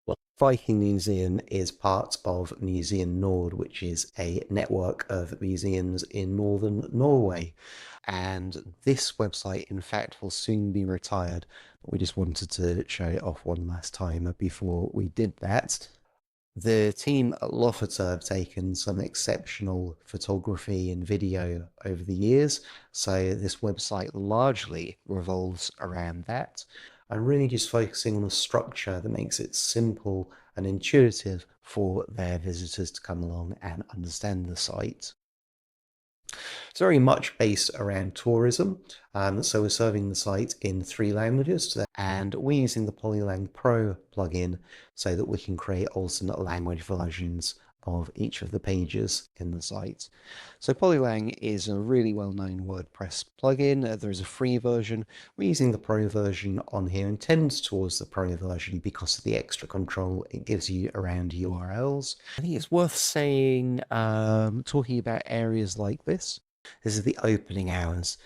Well, Viking Museum is part of Museum Nord, which is a network of museums in northern Norway. And this website, in fact, will soon be retired. We just wanted to show it off one last time before we did that. The team at Lofotr have taken some exceptional photography and video over the years, so this website largely revolves around that. I'm really just focusing on a structure that makes it simple and intuitive for their visitors to come along and understand the site. It's very much based around tourism, so we're serving the site in 3 languages, and we're using the Polylang Pro plugin so that we can create alternate language versions of each of the pages in the site. So Polylang is a really well-known WordPress plugin. There is a free version. We're using the Pro version on here and tends towards the Pro version because of the extra control it gives you around URLs. I think it's worth saying, talking about areas like this. This is the opening hours.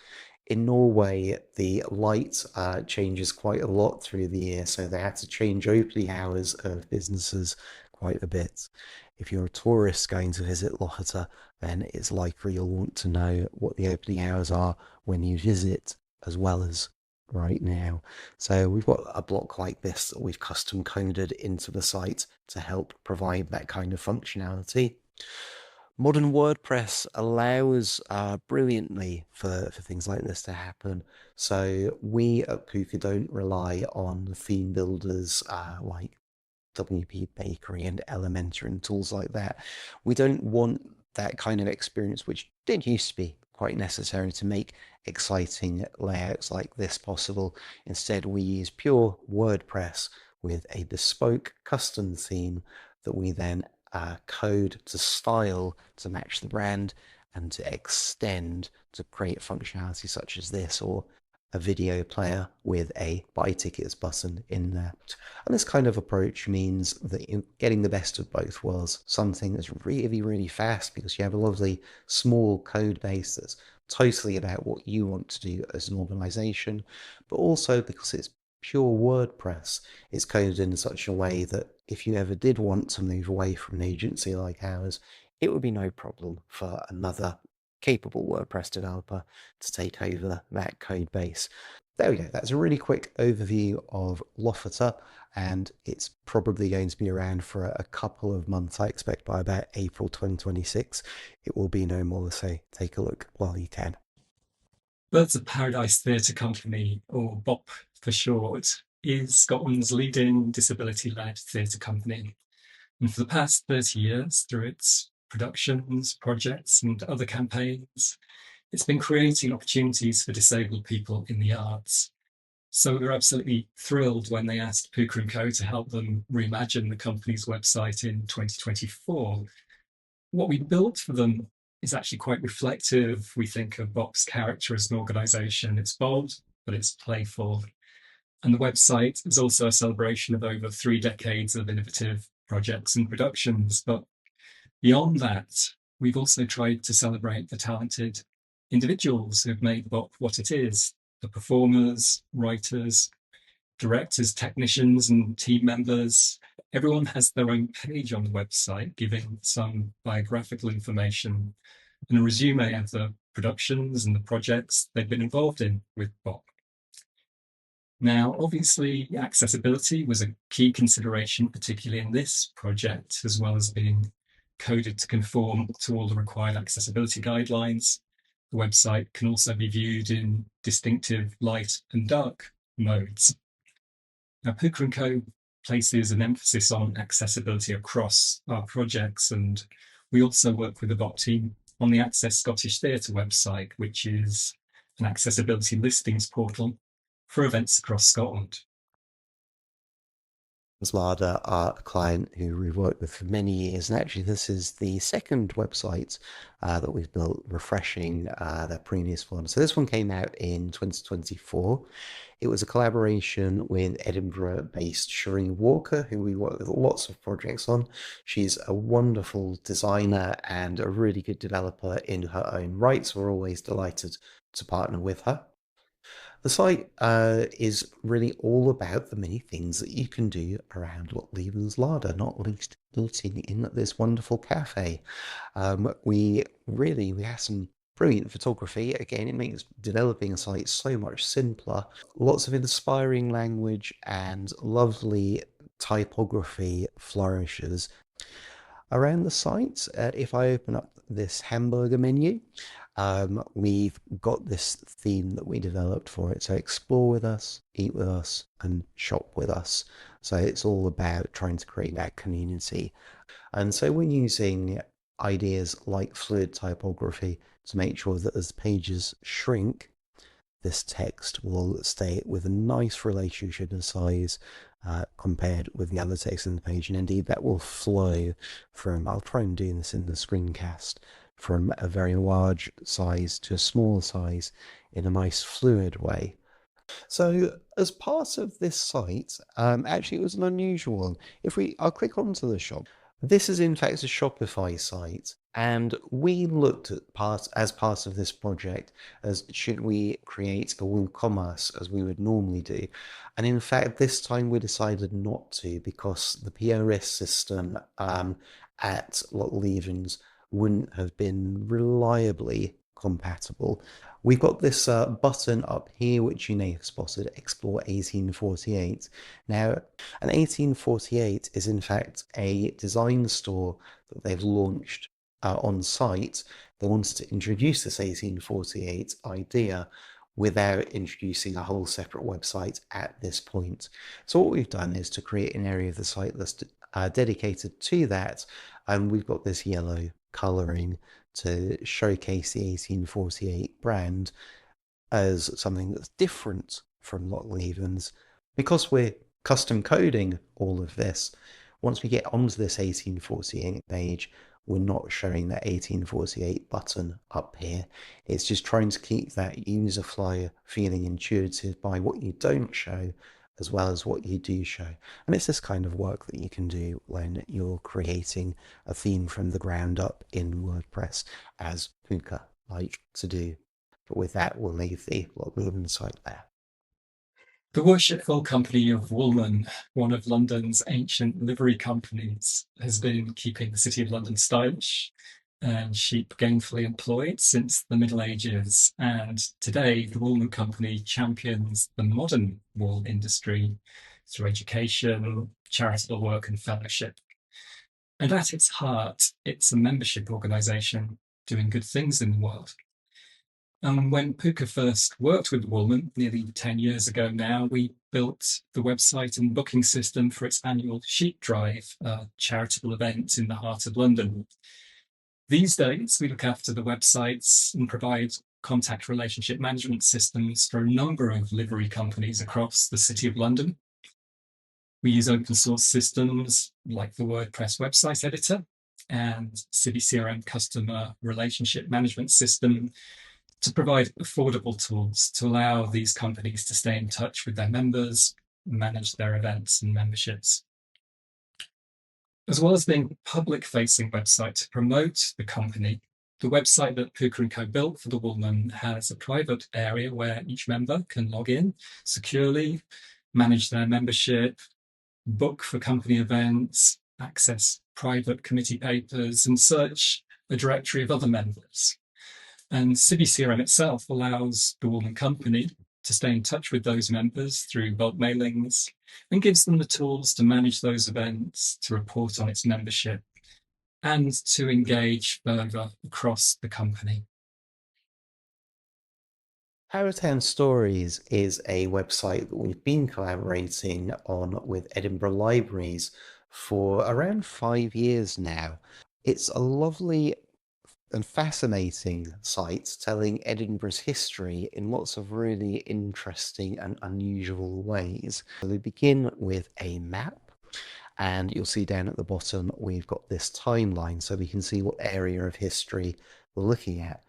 In Norway, the light changes quite a lot through the year, so they had to change opening hours of businesses quite a bit. If you're a tourist going to visit Lofotr, then it's likely you'll want to know what the opening hours are when you visit, as well as right now. So we've got a block like this that we've custom coded into the site to help provide that kind of functionality. Modern WordPress allows brilliantly for things like this to happen. So we at Puka don't rely on theme builders like WP Bakery and Elementor and tools like that. We don't want that kind of experience, which did used to be quite necessary to make exciting layouts like this possible. Instead, we use pure WordPress with a bespoke custom theme that we then code to style to match the brand and to extend to create functionality such as this, or a video player with a buy tickets button in there. And this kind of approach means that you're getting the best of both worlds. Something that's really, really fast because you have a lovely small code base that's totally about what you want to do as an organization, but also because it's pure WordPress, it's coded in such a way that if you ever did want to move away from an agency like ours, it would be no problem for another capable WordPress developer to take over that code base. There we go. That's a really quick overview of Lofotr, and it's probably going to be around for a couple of months. I expect by about April 2026, it will be no more, so take a look while you can. Birds of Paradise Theatre Company, or BOP for short, is Scotland's leading disability-led theatre company. And for the past 30 years, through its productions, projects, and other campaigns, it's been creating opportunities for disabled people in the arts. So we were absolutely thrilled when they asked Puka & Co to help them reimagine the company's website in 2024. What we built for them is actually quite reflective, we think, of BOP's character as an organisation. It's bold, but it's playful. And the website is also a celebration of over 3 decades of innovative projects and productions. But beyond that, we've also tried to celebrate the talented individuals who've made BOP what it is: the performers, writers, directors, technicians, and team members. Everyone has their own page on the website giving some biographical information and a resume of the productions and the projects they've been involved in with BOP. Now, obviously, accessibility was a key consideration, particularly in this project, as well as being coded to conform to all the required accessibility guidelines. The website can also be viewed in distinctive light and dark modes. Now, Puka & Co places an emphasis on accessibility across our projects, and we also work with the BOP team on the Access Scottish Theatre website, which is an accessibility listings portal for events across Scotland. Larder are a client who we've worked with for many years, and actually this is the second website that we've built, refreshing their previous one. So this one came out in 2024. It was a collaboration with Edinburgh-based Sheree Walker, who we work with lots of projects on. She's a wonderful designer and a really good developer in her own right, so we're always delighted to partner with her. The site is really all about the many things that you can do around Leven's Larder, not least eating in this wonderful cafe. We have some brilliant photography. Again, it makes developing a site so much simpler. Lots of inspiring language and lovely typography flourishes around the site. If I open up this hamburger menu, we've got this theme that we developed for it. So explore with us, eat with us, and shop with us. So it's all about trying to create that community. And so we're using ideas like fluid typography to make sure that as pages shrink, this text will stay with a nice relationship in size compared with the other text in the page. And indeed, that will flow from, I'll try and do this in the screencast, from a very large size to a small size in a nice fluid way. So as part of this site, actually it was an unusual one. I'll click onto the shop. This is in fact a Shopify site, and we looked at as part of this project as should we create a WooCommerce as we would normally do, and in fact this time we decided not to because the POS system at Leven's wouldn't have been reliably compatible. We've got this button up here, which you may have spotted, Explore 1848. Now, an 1848 is in fact a design store that they've launched on site. They wanted to introduce this 1848 idea without introducing a whole separate website at this point. So what we've done is to create an area of the site that's dedicated to that, and we've got this yellow colouring to showcase the 1848 brand as something that's different from Leven's. Because we're custom coding all of this, once we get onto this 1848 page, we're not showing that 1848 button up here. It's just trying to keep that user flow feeling intuitive by what you don't show as well as what you do show. And it's this kind of work that you can do when you're creating a theme from the ground up in WordPress, as Puka like to do. But with that, we'll leave the Woolmen site there. The Worshipful company of Woolmen, one of London's ancient livery companies, has been keeping the City of London stylish and sheep gainfully employed since the Middle Ages. And today, the Woolmen company champions the modern wool industry through education, charitable work, and fellowship. And at its heart, it's a membership organisation doing good things in the world. And when Puka first worked with Woolmen nearly 10 years ago now, we built the website and booking system for its annual Sheep Drive, a charitable event in the heart of London. These days, we look after the websites and provide contact relationship management systems for a number of livery companies across the City of London. We use open source systems like the WordPress website editor and CiviCRM customer relationship management system to provide affordable tools to allow these companies to stay in touch with their members, manage their events and memberships. As well as being a public-facing website to promote the company, the website that Puka & Co built for the Woolmen has a private area where each member can log in securely, manage their membership, book for company events, access private committee papers, and search a directory of other members. And CiviCRM itself allows the Woolmen company to stay in touch with those members through bulk mailings and gives them the tools to manage those events, to report on its membership, and to engage further across the company. Harrowtown Stories is a website that we've been collaborating on with Edinburgh Libraries for around 5 years now. It's a lovely and fascinating site telling Edinburgh's history in lots of really interesting and unusual ways. So they begin with a map, and you'll see down at the bottom we've got this timeline so we can see what area of history we're looking at.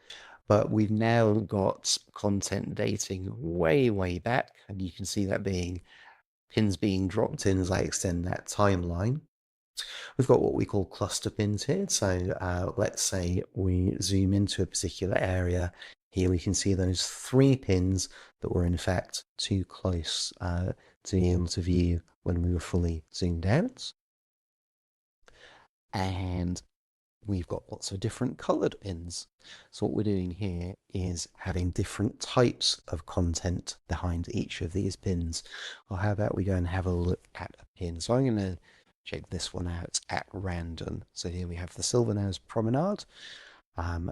But we've now got content dating way, way back, and you can see that pins being dropped in as I extend that timeline. We've got what we call cluster pins here. So let's say we zoom into a particular area Here we can see those 3 pins that were in fact too close to be able to view when we were fully zoomed out. And we've got lots of different colored pins. So what we're doing here is having different types of content behind each of these pins. Or how about we go and have a look at a pin. So I'm going to check this one out at random. So here we have the Silvernails Promenade.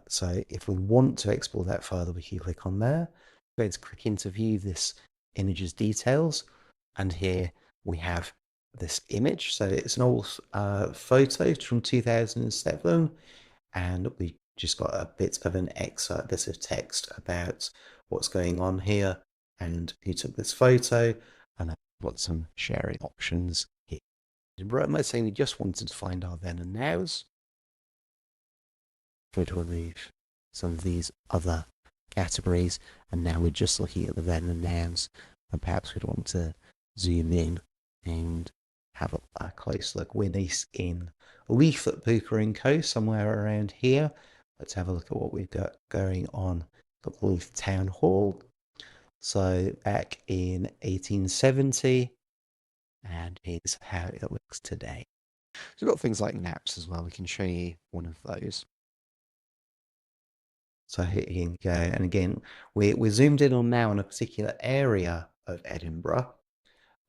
So if we want to export that further, we can click on there. Go to click into view this image's details. And here we have this image. So it's an old photo from 2007, and we just got a bit of an excerpt, bit of text about what's going on here and who took this photo, and I've got some sharing options here. Let's say we just wanted to find our then and nows. Going to remove some of these other categories, and now we're just looking at the then and nows, and perhaps we'd want to zoom in and have a close look. We're based in Leith at Booker & Co, somewhere around here. Let's have a look at what we've got going on at Leith Town Hall. So back in 1870, and here's how it looks today. So we've got things like maps as well. We can show you one of those. So here you go. And again, we're zoomed in on now on a particular area of Edinburgh,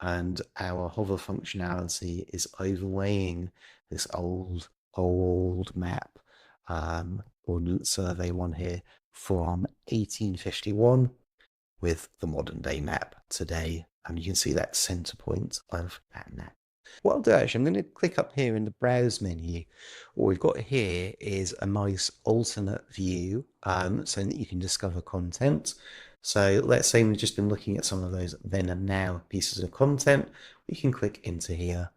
and our hover functionality is overlaying this old map, Ordnance Survey one here from 1851 with the modern day map today. And you can see that center point of that map. What I'll do actually, I'm going to click up here in the browse menu. What we've got here is a nice alternate view so that you can discover content. So let's say we've just been looking at some of those then and now pieces of content. We can click into here,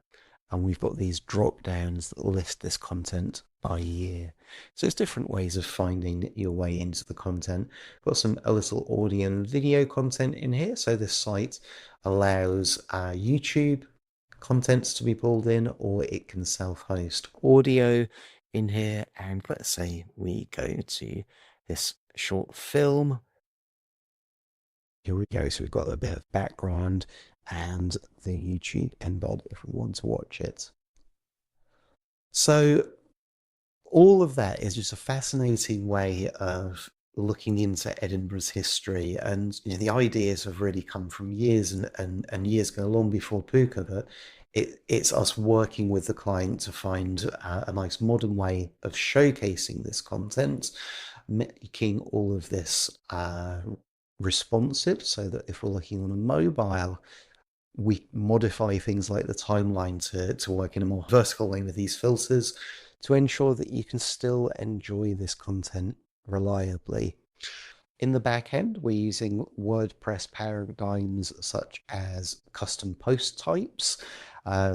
and we've got these drop downs that list this content by year. So it's different ways of finding your way into the content. Got a little audio and video content in here. So this site allows YouTube contents to be pulled in, or it can self-host audio in here. And let's say we go to this short film. Here we go. So we've got a bit of background and the YouTube embed if we want to watch it. So all of that is just a fascinating way of looking into Edinburgh's history, and the ideas have really come from years and years ago, long before Puka, but it's us working with the client to find a nice modern way of showcasing this content, making all of this responsive, so that if we're looking on a mobile, we modify things like the timeline to work in a more vertical way with these filters to ensure that you can still enjoy this content reliably. In the back end, we're using WordPress paradigms such as custom post types.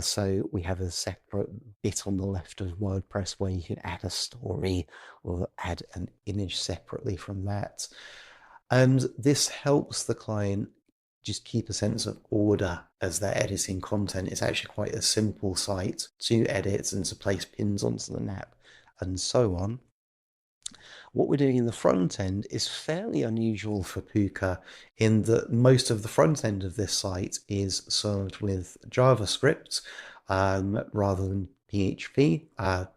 So we have a separate bit on the left of WordPress where you can add a story or add an image separately from that. And this helps the client just keep a sense of order as they're editing content. It's actually quite a simple site to edit and to place pins onto the map and so on. What we're doing in the front end is fairly unusual for Puka in that most of the front end of this site is served with JavaScript rather than PHP,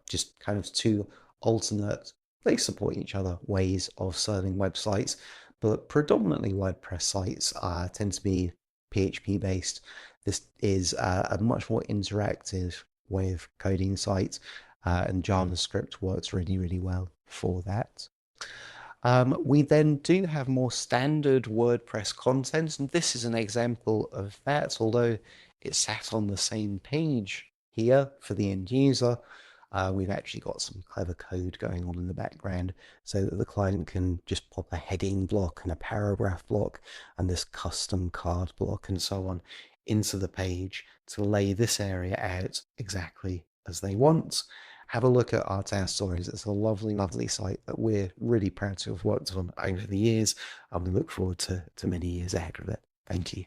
just kind of two alternate, they support each other, ways of serving websites, but predominantly WordPress sites tend to be PHP based. This is a much more interactive way of coding sites, and JavaScript works really, really well for that. We then do have more standard WordPress content, and this is an example of that. Although it's sat on the same page here for the end user, we've actually got some clever code going on in the background so that the client can just pop a heading block and a paragraph block and this custom card block and so on into the page to lay this area out exactly as they want. Have a look at Art Our Stories. It's a lovely, lovely site that we're really proud to have worked on over the years, and we look forward to many years ahead of it. Thank you.